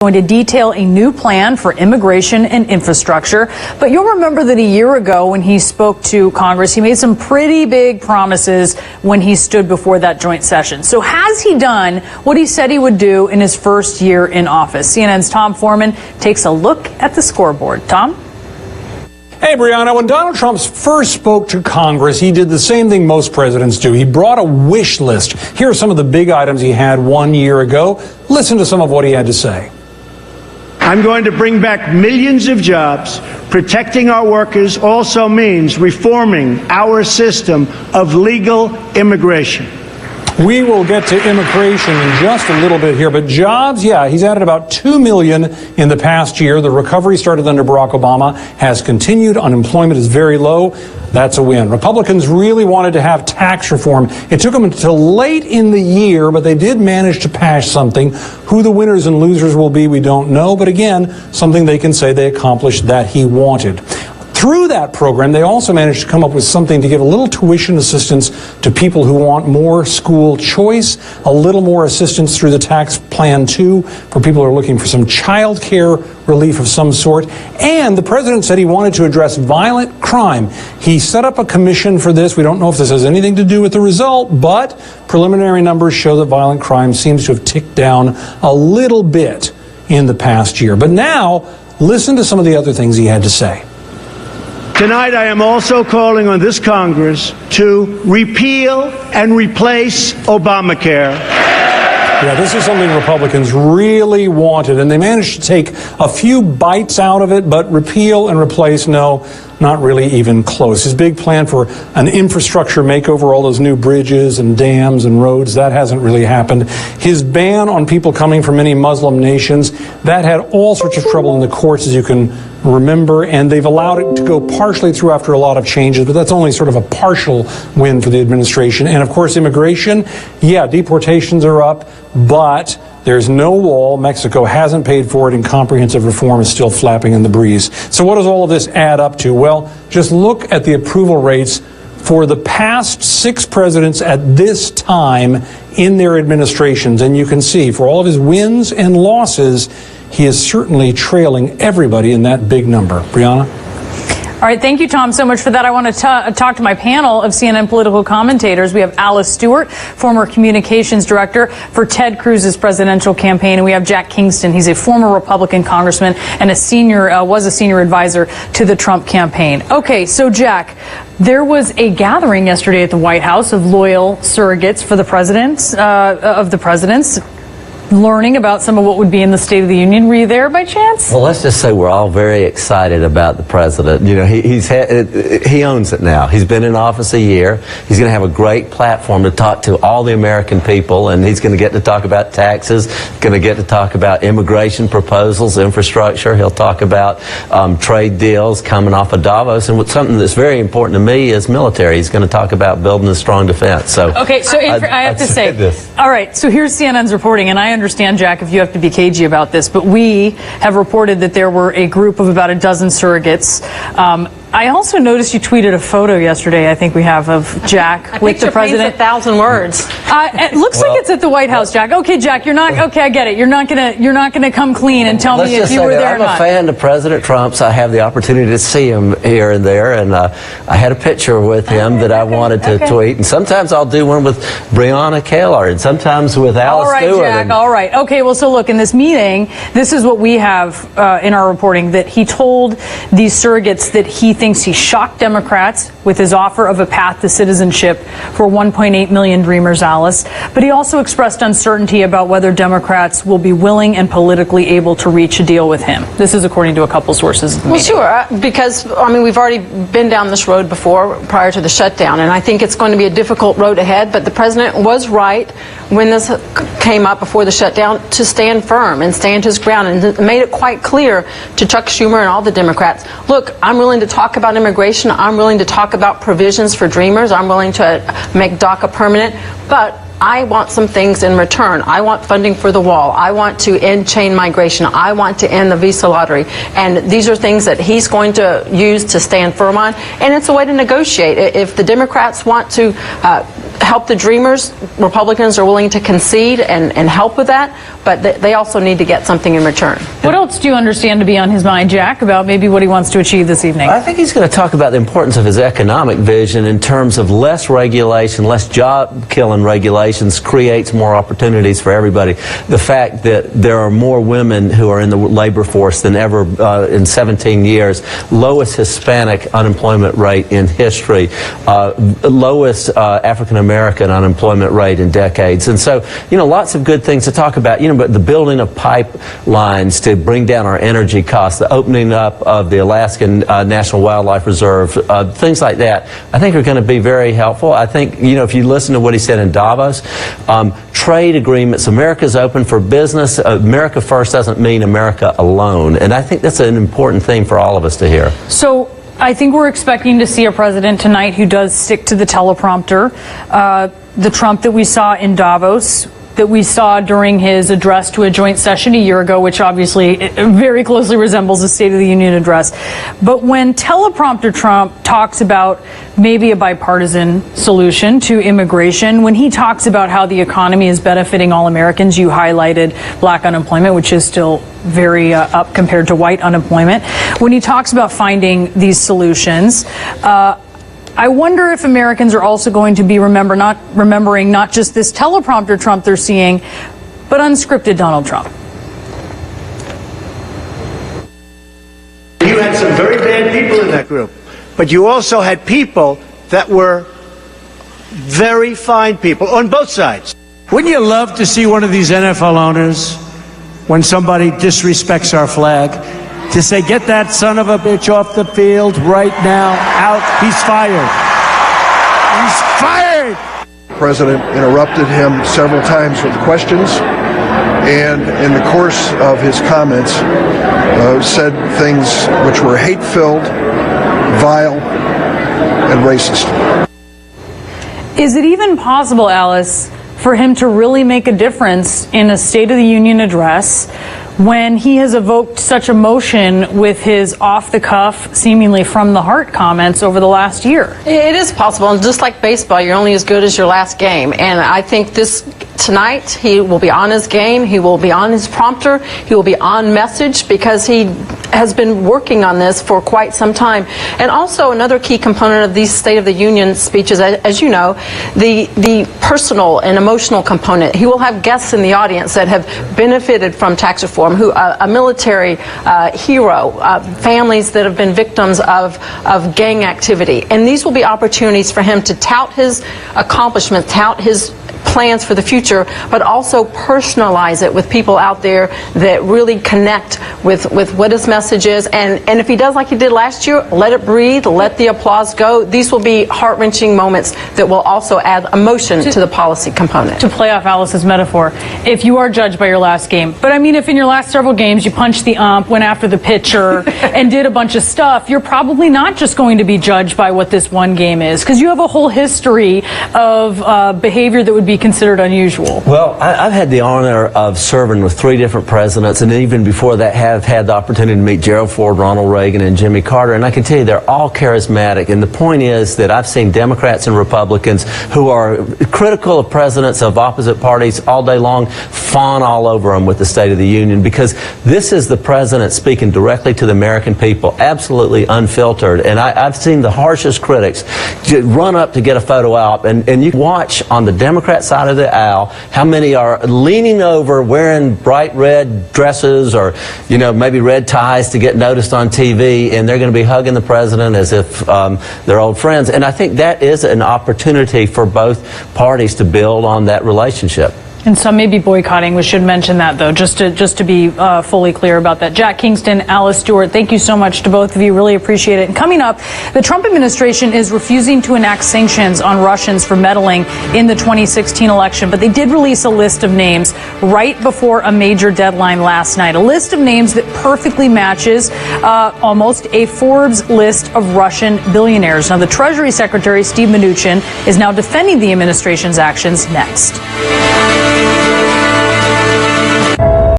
Going to detail a new plan for immigration and infrastructure. But you'll remember that a year ago when he spoke to Congress, he made some pretty big promises when he stood before that joint session. So has he done what he said he would do in his first year in office? CNN's Tom Foreman takes a look at the scoreboard. Tom? Hey, Brianna, when Donald Trump first spoke to Congress, he did the same thing most presidents do. He brought a wish list. Here are some of the big items he had 1 year ago. Listen to some of what he had to say. I'm going to bring back millions of jobs. Protecting our workers also means reforming our system of legal immigration. We will get to immigration in just a little bit here, but jobs, yeah, he's added about 2 million in the past year. The recovery started under Barack Obama, has continued. Unemployment is very low. That's a win. Republicans really wanted to have tax reform. It took them until late in the year, but they did manage to pass something. Who the winners and losers will be, we don't know. But again, something they can say they accomplished that he wanted. Through that program, they also managed to come up with something to give a little tuition assistance to people who want more school choice, a little more assistance through the tax plan, too, for people who are looking for some child care relief of some sort. And the president said he wanted to address violent crime. He set up a commission for this. We don't know if this has anything to do with the result, but preliminary numbers show that violent crime seems to have ticked down a little bit in the past year. But now, listen to some of the other things he had to say. Tonight, I am also calling on this Congress to repeal and replace Obamacare. Yeah, this is something Republicans really wanted, and they managed to take a few bites out of it, but repeal and replace, no, not really even close. His big plan for an infrastructure makeover, all those new bridges and dams and roads, that hasn't really happened. His ban on people coming from many Muslim nations, that had all sorts of trouble in the courts, as you can remember, and they've allowed it to go partially through after a lot of changes, but that's only sort of a partial win for the administration. And of course, immigration, yeah, deportations are up, but there's no wall. Mexico hasn't paid for it, and comprehensive reform is still flapping in the breeze. So what does all of this add up to? Well, just look at the approval rates for the past 6 presidents at this time in their administrations, and you can see for all of his wins and losses, he is certainly trailing everybody in that big number. Brianna? All right, thank you, Tom, so much for that. I want to talk to my panel of CNN political commentators. We have Alice Stewart, former communications director for Ted Cruz's presidential campaign, and we have Jack Kingston. He's a former Republican congressman and was a senior advisor to the Trump campaign. Okay, so Jack, there was a gathering yesterday at the White House of loyal surrogates for the presidents, learning about some of what would be in the State of the Union. Were you there by chance? Well, let's just say we're all very excited about the president. You know, he owns it now. He's been in office a year. He's going to have a great platform to talk to all the American people, and he's going to get to talk about taxes, going to get to talk about immigration proposals, infrastructure. He'll talk about trade deals coming off of Davos, and something that's very important to me is military. He's going to talk about building a strong defense. So, okay, so I have to say this. All right, so here's CNN's reporting, and I understand, Jack, if you have to be cagey about this, but we have reported that there were a group of about a dozen surrogates. I also noticed you tweeted a photo yesterday, I think we have, of Jack with the president. A 1,000 words. It looks like it's at the White House, Jack. Okay, Jack, you're not. Okay, I get it. You're not gonna come clean and tell me if you were there or not. I'm a fan of President Trump, so I have the opportunity to see him here and there, and I had a picture with him that I wanted to tweet. And sometimes I'll do one with Breonna Taylor, and sometimes with Alice Stewart. All right, Jack. All right. Okay. Well, so look, in this meeting, this is what we have in our reporting, that he told these surrogates that he thinks he shocked Democrats with his offer of a path to citizenship for 1.8 million Dreamers, Alice. But he also expressed uncertainty about whether Democrats will be willing and politically able to reach a deal with him. This is according to a couple sources. Well, sure, because, I mean, we've already been down this road before prior to the shutdown, and I think it's going to be a difficult road ahead, but the president was right when this came up before the shutdown to stand firm and stand his ground, and made it quite clear to Chuck Schumer and all the Democrats, look, I'm willing to talk about immigration, I'm willing to talk about provisions for Dreamers, I'm willing to make DACA permanent, but I want some things in return. I want funding for the wall. I want to end chain migration. I want to end the visa lottery. And these are things that he's going to use to stand firm on. And it's a way to negotiate. If the Democrats want to help the dreamers. Republicans are willing to concede and help with that, but they also need to get something in return. What else do you understand to be on his mind, Jack, about maybe what he wants to achieve this evening? I think he's going to talk about the importance of his economic vision in terms of less regulation, less job-killing regulations creates more opportunities for everybody. The fact that there are more women who are in the labor force than ever in 17 years, lowest Hispanic unemployment rate in history, lowest African-American unemployment rate in decades. And so, lots of good things to talk about, but the building of pipelines to bring down our energy costs, the opening up of the Alaskan National Wildlife Reserve, things like that, I think are going to be very helpful. I think, if you listen to what he said in Davos, trade agreements, America's open for business. America first doesn't mean America alone. And I think that's an important thing for all of us to hear. So I think we're expecting to see a president tonight who does stick to the teleprompter. The Trump that we saw in Davos, that we saw during his address to a joint session a year ago, which obviously very closely resembles the State of the Union address. But when teleprompter Trump talks about maybe a bipartisan solution to immigration, when he talks about how the economy is benefiting all Americans, you highlighted black unemployment, which is still very up compared to white unemployment. When he talks about finding these solutions, I wonder if Americans are also going to be remembering not just this teleprompter Trump they're seeing, but unscripted Donald Trump. You had some very bad people in that group, but you also had people that were very fine people on both sides. Wouldn't you love to see one of these NFL owners, when somebody disrespects our flag, to say, get that son of a bitch off the field right now, out, he's fired. He's fired! The president interrupted him several times with questions, and in the course of his comments, said things which were hate-filled, vile, and racist. Is it even possible, Alice, for him to really make a difference in a State of the Union address when he has evoked such emotion with his off-the-cuff, seemingly from-the-heart comments over the last year? It is possible, and just like baseball, you're only as good as your last game. And I think tonight, he will be on his game, he will be on his prompter, he will be on message, because he has been working on this for quite some time. And also, another key component of these State of the Union speeches, as you know, the personal and emotional component. He will have guests in the audience that have benefited from tax reform, who a military hero, families that have been victims of gang activity. And these will be opportunities for him to tout his accomplishments, tout his plans for the future, but also personalize it with people out there that really connect with what his message is. And if he does like he did last year, let it breathe, let the applause go. These will be heart-wrenching moments that will also add emotion to the policy component. To play off Alice's metaphor, if you are judged by your last game, but I mean, if in your last several games you punched the ump, went after the pitcher, and did a bunch of stuff, you're probably not just going to be judged by what this one game is, because you have a whole history of behavior that would be considered unusual. Well, I've had the honor of serving with 3 different presidents, and even before that have had the opportunity to meet Gerald Ford, Ronald Reagan, and Jimmy Carter, and I can tell you they're all charismatic. And the point is that I've seen Democrats and Republicans who are critical of presidents of opposite parties all day long fawn all over them with the State of the Union, because this is the president speaking directly to the American people, absolutely unfiltered. And I've seen the harshest critics run up to get a photo op, and you watch on the Democrat side of the aisle how many are leaning over wearing bright red dresses or maybe red ties to get noticed on TV, and they're going to be hugging the president as if they're old friends. And I think that is an opportunity for both parties to build on that relationship. And some may be boycotting. We should mention that, though, just to be fully clear about that. Jack Kingston, Alice Stewart, thank you so much to both of you. Really appreciate it. And coming up, the Trump administration is refusing to enact sanctions on Russians for meddling in the 2016 election. But they did release a list of names right before a major deadline last night. A list of names that perfectly matches almost a Forbes list of Russian billionaires. Now, the Treasury Secretary, Steve Mnuchin, is now defending the administration's actions. Next.